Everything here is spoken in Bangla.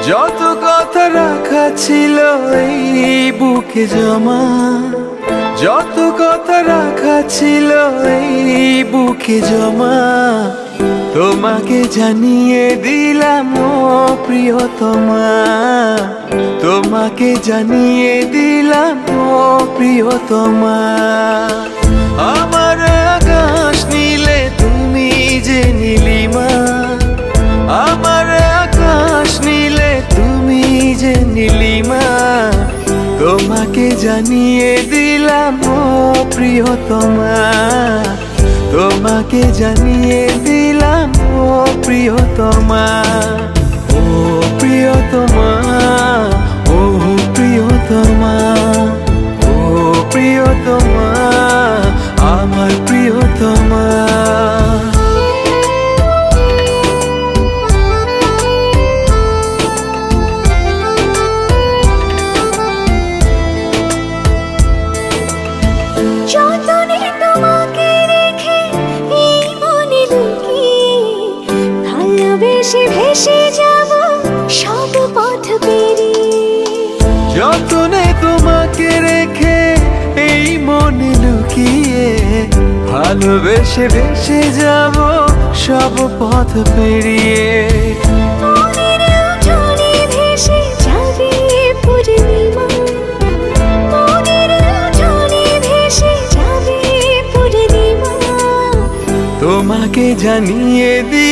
যত কথা রাখা ছিল এই বুকে জমা, যত কথা রাখা ছিল এই বুকে জমা, তোমাকে জানিয়ে দিলাম ও প্রিয়তমা, তোমাকে জানিয়ে দিলাম ও প্রিয়তমা। আমার আকাশ নীলে তুমি যে নীলিমা, আমার আকাশ নীলে তুমি যে নীলিমা, তোমাকে জানিয়ে দিলাম ও প্রিয়তমা, তোমাকে জানিয়ে দিলাম ও প্রিয়তমা। ও প্রিয়তমা, ও প্রিয়তমা, ও প্রিয়তমা, আমার প্রিয়তমা। যতনে তোমাকে রেখে এই মনে লুকিয়ে, ভালোবেসে ভেসে যাব সব পথ পেরিয়ে। যতনে তোমাকে রেখে এই মনে লুকিয়ে, ভালোবেসে ভেসে যাব সব পথ পেরিয়ে। মনের উঠোনে ভেসে যাবে পূর্ণিমা, মনের উঠোনে ভেসে যাবে পূর্ণিমা। তোমাকে জানিয়ে দিল